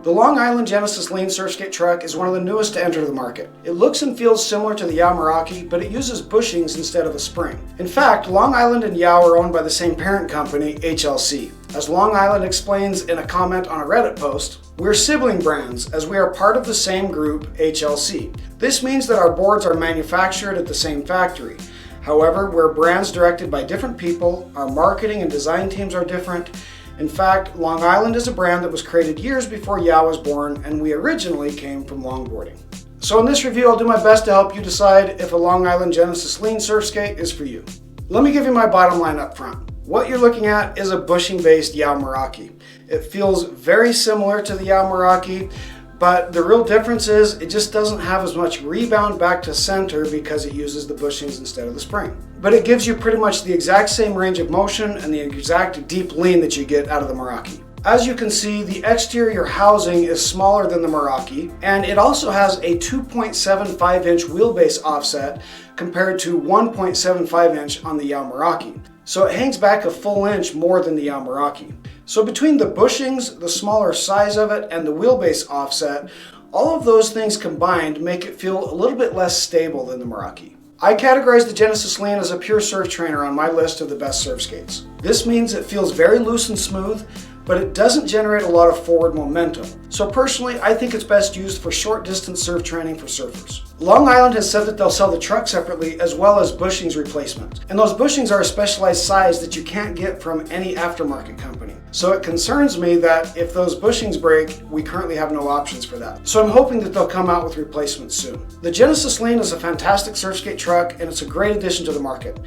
The Long Island Genesis Lean Surfskate truck is one of the newest to enter the market. It looks and feels similar to the Yaomeraki, but it uses bushings instead of a spring. In fact, Long Island and Yao are owned by the same parent company, HLC. As Long Island explains in a comment on a Reddit post, we're sibling brands as we are part of the same group, HLC. This means that our boards are manufactured at the same factory. However, we're brands directed by different people, our marketing and design teams are different. In fact, Long Island is a brand that was created years before Yao was born, and we originally came from longboarding. So in this review, I'll do my best to help you decide if a Long Island Genesis Lean Surfskate is for you. Let me give you my bottom line up front. What you're looking at is a bushing-based Yaomeraki. It feels very similar to the Yaomeraki, but the real difference is it just doesn't have as much rebound back to center because it uses the bushings instead of the spring. But it gives you pretty much the exact same range of motion and the exact deep lean that you get out of the Meraki. As you can see, the exterior housing is smaller than the Meraki, and it also has a 2.75-inch wheelbase offset compared to 1.75 inch on the Yaomeraki. So it hangs back a full inch more than the Yaomeraki. So between the bushings, the smaller size of it, and the wheelbase offset, all of those things combined make it feel a little bit less stable than the Meraki. I categorize the Genesis Lean as a pure surf trainer on my list of the best surf skates. This means it feels very loose and smooth, but it doesn't generate a lot of forward momentum. So personally, I think it's best used for short distance surf training for surfers. Long Island has said that they'll sell the truck separately as well as bushings replacement. And those bushings are a specialized size that you can't get from any aftermarket company. So it concerns me that if those bushings break, we currently have no options for that. So I'm hoping that they'll come out with replacements soon. The Genesis Lean is a fantastic surfskate truck and it's a great addition to the market.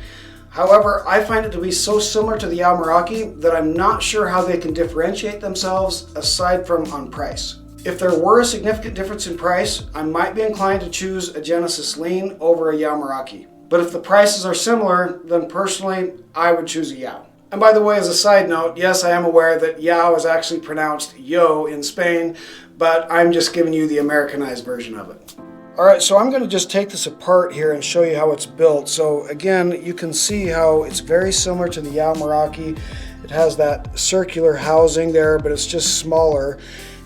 However, I find it to be so similar to the Yaomeraki that I'm not sure how they can differentiate themselves aside from on price. If there were a significant difference in price, I might be inclined to choose a Genesis Lean over a Yaomeraki. But if the prices are similar, then personally, I would choose a Yao. And by the way, as a side note, yes, I am aware that Yao is actually pronounced Yo in Spain, but I'm just giving you the Americanized version of it. Alright, so I'm going to just take this apart here and show you how it's built. So again, you can see how it's very similar to the Yaomeraki. It has that circular housing there, but it's just smaller.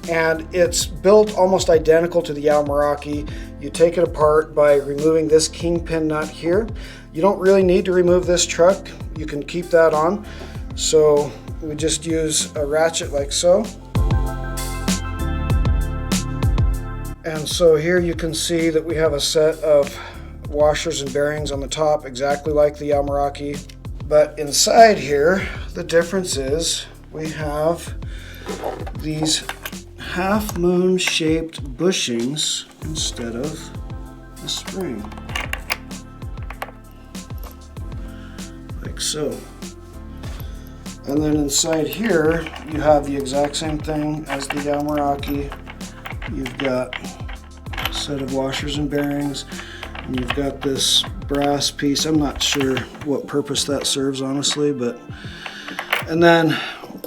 And it's built almost identical to the Yaomeraki. You take it apart by removing this kingpin nut here. You don't really need to remove this truck. You can keep that on. So we just use a ratchet like so. And so here you can see that we have a set of washers and bearings on the top, exactly like the Yaomeraki. But inside here, the difference is we have these half moon shaped bushings instead of a spring. Like so. And then inside here, you have the exact same thing as the Yaomeraki. You've got a set of washers and bearings, and you've got this brass piece. I'm not sure what purpose that serves, honestly, but and then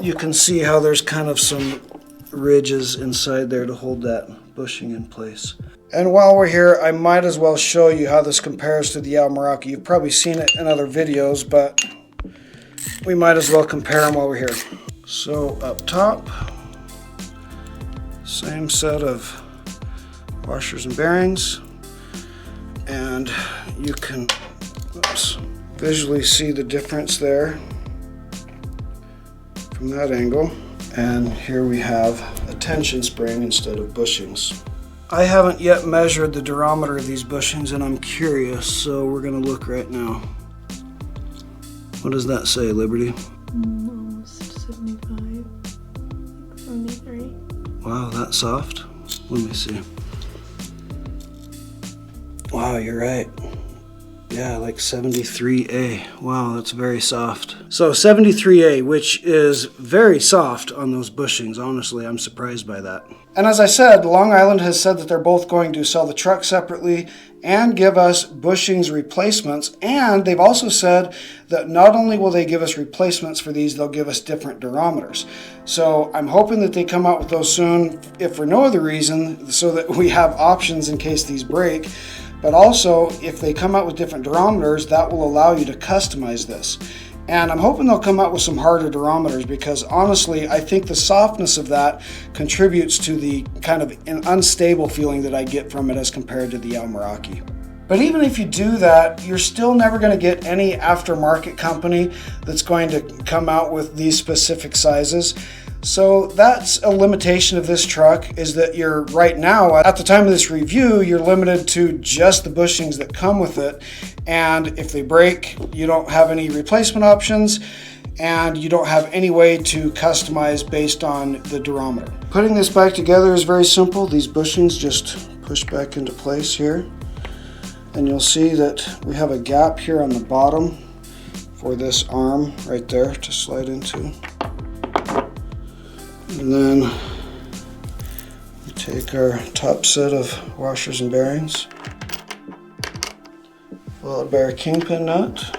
you can see how there's kind of some ridges inside there to hold that bushing in place. And while we're here, I might as well show you how this compares to the Yaomeraki. You've probably seen it in other videos, but we might as well compare them while we're here. So up top, same set of washers and bearings, and you can visually see the difference there from that angle. And here we have a tension spring instead of bushings. I haven't yet measured the durometer of these bushings and I'm curious, so we're going to look right now. What does that say, Liberty? Almost 75, 73. Wow, that's soft. Let me see. Wow, you're right. Yeah, like 73A. Wow, that's very soft. So 73A, which is very soft on those bushings. Honestly, I'm surprised by that. And as I said, Long Island has said that they're both going to sell the truck separately and give us bushings replacements. And they've also said that not only will they give us replacements for these, they'll give us different durometers. So I'm hoping that they come out with those soon, if for no other reason, so that we have options in case these break. But also, if they come out with different durometers, that will allow you to customize this. And I'm hoping they'll come out with some harder durometers, because honestly, I think the softness of that contributes to the kind of an unstable feeling that I get from it as compared to the Meraki. But even if you do that, you're still never going to get any aftermarket company that's going to come out with these specific sizes. So that's a limitation of this truck, is that you're right now, at the time of this review, you're limited to just the bushings that come with it. And if they break, you don't have any replacement options, and you don't have any way to customize based on the durometer. Putting this back together is very simple. These bushings just push back into place here. And you'll see that we have a gap here on the bottom for this arm right there to slide into. And then we take our top set of washers and bearings, followed by our kingpin nut.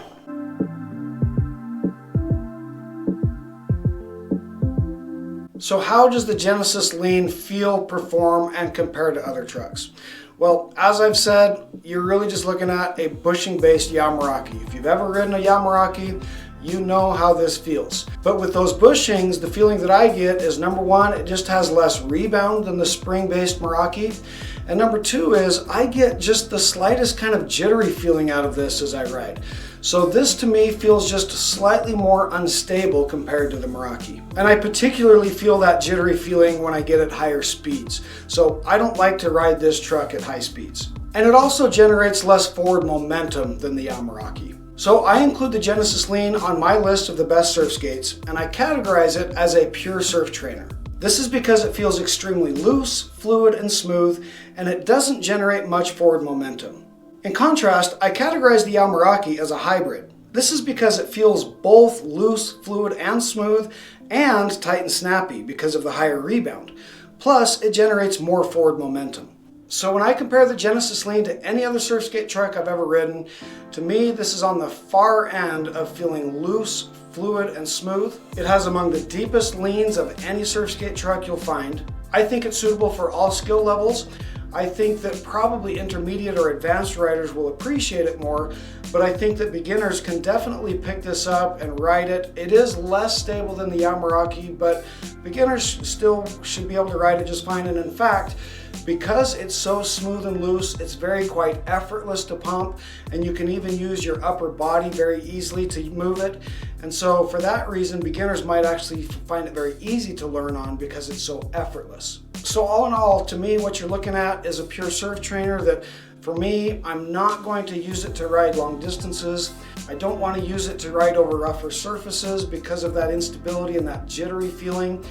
So how does the Genesis Lean feel, perform, and compare to other trucks? Well, as I've said, you're really just looking at a bushing-based Yamaraki. If you've ever ridden a Yamaraki, you know how this feels. But with those bushings, the feeling that I get is, number one, it just has less rebound than the spring-based Meraki. And number two is, I get just the slightest kind of jittery feeling out of this as I ride. So this to me feels just slightly more unstable compared to the Meraki. And I particularly feel that jittery feeling when I get at higher speeds. So I don't like to ride this truck at high speeds. And it also generates less forward momentum than the Yamaraki. So I include the Genesis Lean on my list of the best surf skates, and I categorize it as a pure surf trainer. This is because it feels extremely loose, fluid, and smooth, and it doesn't generate much forward momentum. In contrast, I categorize the Yamaraki as a hybrid. This is because it feels both loose, fluid, and smooth, and tight and snappy because of the higher rebound. Plus, it generates more forward momentum. So when I compare the Genesis Lean to any other surf skate truck I've ever ridden, to me this is on the far end of feeling loose, fluid, and smooth. It has among the deepest leans of any surf skate truck you'll find. I think it's suitable for all skill levels. I think that probably intermediate or advanced riders will appreciate it more, but I think that beginners can definitely pick this up and ride it. It is less stable than the Yamaraki, but beginners still should be able to ride it just fine. And in fact, because it's so smooth and loose, it's quite effortless to pump, and you can even use your upper body very easily to move it. And so for that reason, beginners might actually find it very easy to learn on because it's so effortless. So all in all, to me, what you're looking at is a pure surf trainer that, for me, I'm not going to use it to ride long distances. I don't want to use it to ride over rougher surfaces because of that instability and that jittery feeling.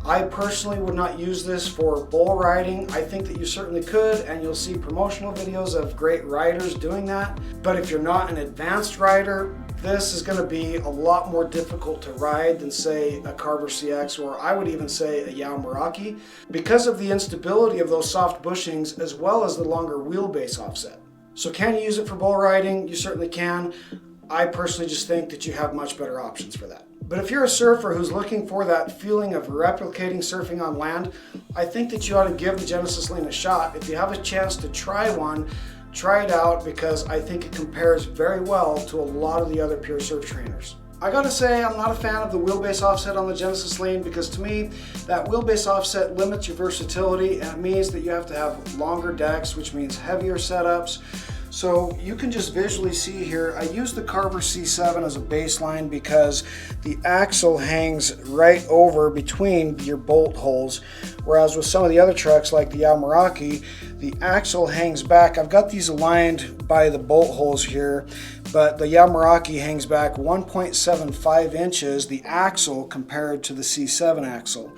I personally would not use this for bull riding. I think that you certainly could, and you'll see promotional videos of great riders doing that. But if you're not an advanced rider, this is going to be a lot more difficult to ride than, say, a Carver CX, or I would even say a Yamaraki, because of the instability of those soft bushings as well as the longer wheelbase offset. So can you use it for bull riding? You certainly can. I personally just think that you have much better options for that. But if you're a surfer who's looking for that feeling of replicating surfing on land, I think that you ought to give the Genesis Lean a shot. If you have a chance to try one, try it out, because I think it compares very well to a lot of the other pure surf trainers. I gotta say, I'm not a fan of the wheelbase offset on the Genesis Lean, because to me, that wheelbase offset limits your versatility, and it means that you have to have longer decks, which means heavier setups. So you can just visually see here, I use the Carver C7 as a baseline because the axle hangs right over between your bolt holes, whereas with some of the other trucks like the Yamaraki, the axle hangs back. I've got these aligned by the bolt holes here, but the Yamaraki hangs back 1.75 inches, the axle, compared to the C7 axle.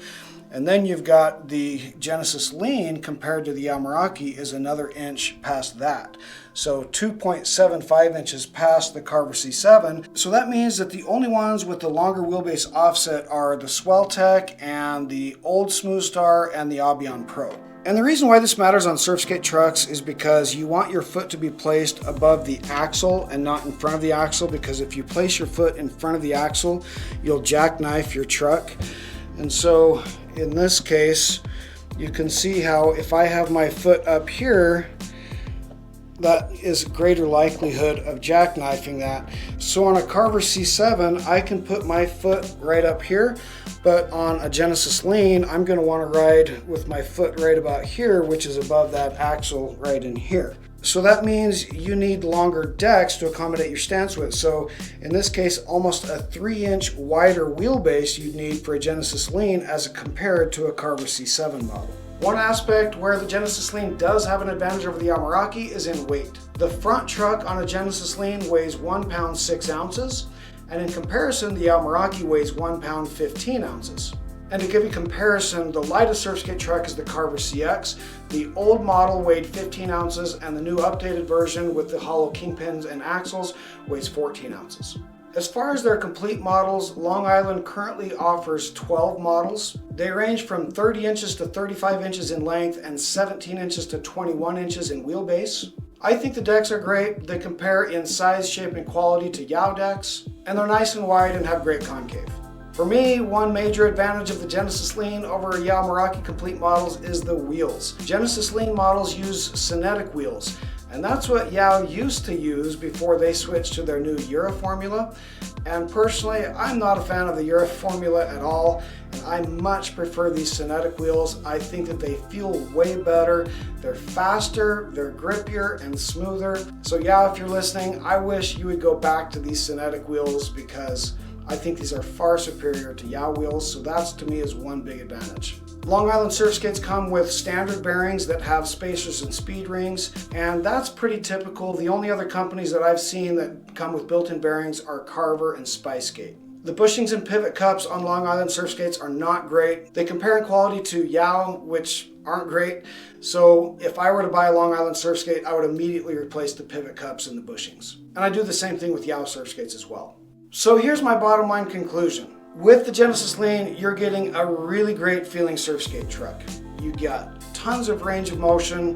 And then you've got the Genesis Lean compared to the Yamaraki is another inch past that. So 2.75 inches past the Carver C7. So that means that the only ones with the longer wheelbase offset are the Swelltech and the old Smooth Star and the Avion Pro. And the reason why this matters on surf skate trucks is because you want your foot to be placed above the axle and not in front of the axle, because if you place your foot in front of the axle, you'll jackknife your truck. And so in this case, you can see how if I have my foot up here, that is greater likelihood of jackknifing that. So on a Carver C7, I can put my foot right up here, but on a Genesis Lean, I'm going to want to ride with my foot right about here, which is above that axle right in here. So that means you need longer decks to accommodate your stance width. So in this case, almost a 3-inch wider wheelbase you'd need for a Genesis Lean as compared to a Carver C7 model. One aspect where the Genesis Lean does have an advantage over the Yamaraki is in weight. The front truck on a Genesis Lean weighs 1 pound 6 ounces, and in comparison, the Yamaraki weighs 1 pound 15 ounces. And to give you comparison, the lightest surfskate truck is the Carver CX. The old model weighed 15 ounces, and the new updated version with the hollow kingpins and axles weighs 14 ounces. As far as their complete models, Long Island currently offers 12 models. They range from 30 inches to 35 inches in length and 17 inches to 21 inches in wheelbase. I think the decks are great. They compare in size, shape, and quality to Yao decks, and they're nice and wide and have great concave. For me, one major advantage of the Genesis Lean over Yamaraki complete models is the wheels. Genesis Lean models use Cinetic wheels, and that's what Yao used to use before they switched to their new Eura formula. And personally, I'm not a fan of the Eura formula at all, and I much prefer these Cinetic wheels. I think that they feel way better, they're faster, they're grippier and smoother. So Yao, if you're listening, I wish you would go back to these Cinetic wheels because I think these are far superior to Yao wheels, so that's to me is one big advantage. Long Island surf skates come with standard bearings that have spacers and speed rings, and that's pretty typical. The only other companies that I've seen that come with built-in bearings are Carver and Spicegate. The bushings and pivot cups on Long Island surf skates are not great. They compare in quality to Yao, which aren't great. So if I were to buy a Long Island surf skate, I would immediately replace the pivot cups and the bushings. And I do the same thing with Yao surf skates as well. So here's my bottom line conclusion. With the Genesis Lean, you're getting a really great feeling surf skate truck. You got tons of range of motion,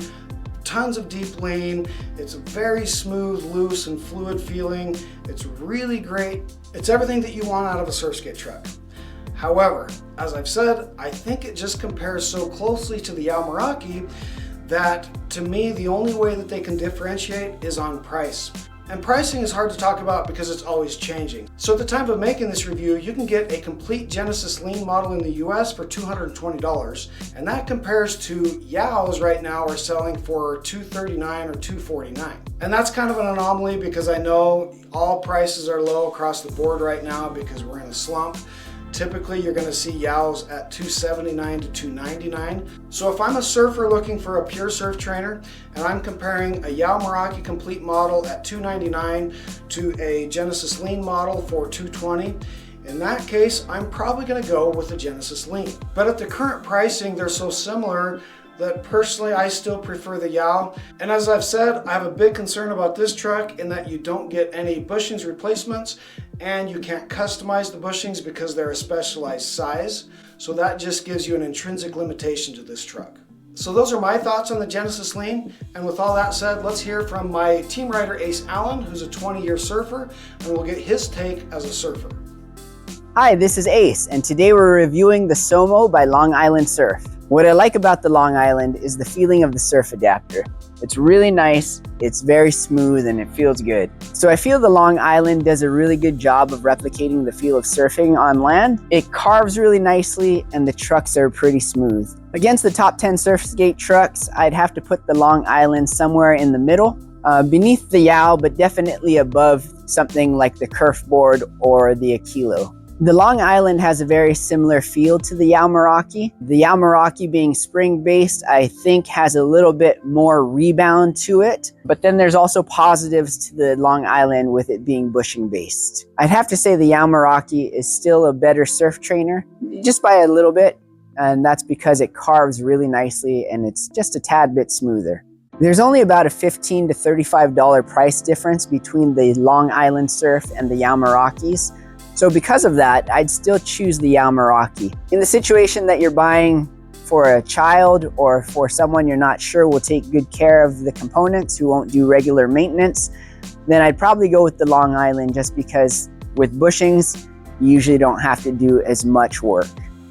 tons of deep lean. It's very smooth, loose, and fluid feeling. It's really great. It's everything that you want out of a surf skate truck. However, as I've said, I think it just compares so closely to the Yamaraki that to me, the only way that they can differentiate is on price. And pricing is hard to talk about because it's always changing. So at the time of making this review, you can get a complete Genesis Lean model in the US for $220, and that compares to Yao's right now are selling for $239 or $249. And that's kind of an anomaly because I know all prices are low across the board right now because we're in a slump. Typically, you're going to see Yao's at $279 to $299. So if I'm a surfer looking for a pure surf trainer and I'm comparing a Yamaraki complete model at $299 to a Genesis Lean model for $220, in that case, I'm probably going to go with the Genesis Lean. But at the current pricing, they're so similar that personally I still prefer the Yao. And as I've said, I have a big concern about this truck in that you don't get any bushings replacements and you can't customize the bushings because they're a specialized size. So that just gives you an intrinsic limitation to this truck. So those are my thoughts on the Genesis Lean. And with all that said, let's hear from my team rider Ace Allen, who's a 20-year surfer, and we'll get his take as a surfer. Hi, this is Ace, and today we're reviewing the Somo by Long Island Surf. What I like about the Long Island is the feeling of the surf adapter. It's really nice, it's very smooth, and it feels good. So I feel the Long Island does a really good job of replicating the feel of surfing on land. It carves really nicely, and the trucks are pretty smooth. Against the top 10 surf skate trucks, I'd have to put the Long Island somewhere in the middle, beneath the Yao, but definitely above something like the Curfboard or the Aquilo. The Long Island has a very similar feel to the Yamaraki. The Yamaraki being spring-based, I think has a little bit more rebound to it. But then there's also positives to the Long Island with it being bushing-based. I'd have to say the Yamaraki is still a better surf trainer, just by a little bit. And that's because it carves really nicely and it's just a tad bit smoother. There's only about a $15 to $35 price difference between the Long Island Surf and the Yamarakis. So because of that, I'd still choose the Yamaraki. In the situation that you're buying for a child or for someone you're not sure will take good care of the components, who won't do regular maintenance, then I'd probably go with the Long Island just because with bushings, you usually don't have to do as much work.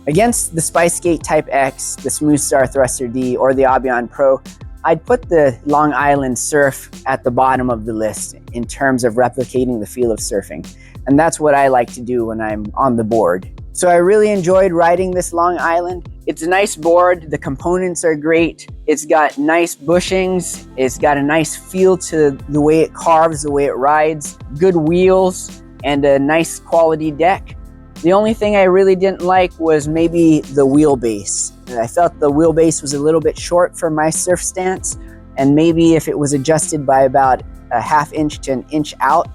Against the Spicegate Type X, the Smooth Star Thruster D, or the Avion Pro, I'd put the Long Island Surf at the bottom of the list in terms of replicating the feel of surfing. And that's what I like to do when I'm on the board. So I really enjoyed riding this Long Island. It's a nice board, the components are great. It's got nice bushings, it's got a nice feel to the way it carves, the way it rides, good wheels, and a nice quality deck. The only thing I really didn't like was maybe the wheelbase. I felt the wheelbase was a little bit short for my surf stance, and maybe if it was adjusted by about a ½ inch to an inch out,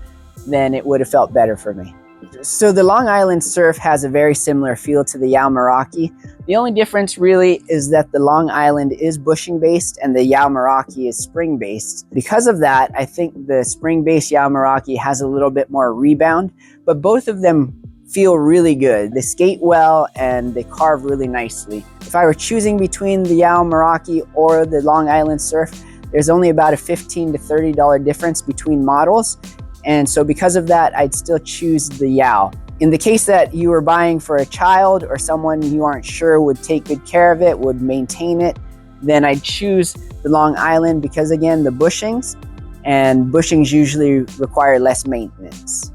then it would have felt better for me. So the Long Island Surf has a very similar feel to the Yao Meraki. The only difference really is that the Long Island is bushing based and the Yao Meraki is spring based. Because of that, I think the spring based Yao Meraki has a little bit more rebound, but both of them feel really good. They skate well and they carve really nicely. If I were choosing between the Yao Meraki or the Long Island Surf, there's only about a $15 to $30 difference between models. And so because of that, I'd still choose the Yao. In the case that you were buying for a child or someone you aren't sure would take good care of it, would maintain it, then I'd choose the Long Island because again, the bushings, and bushings usually require less maintenance.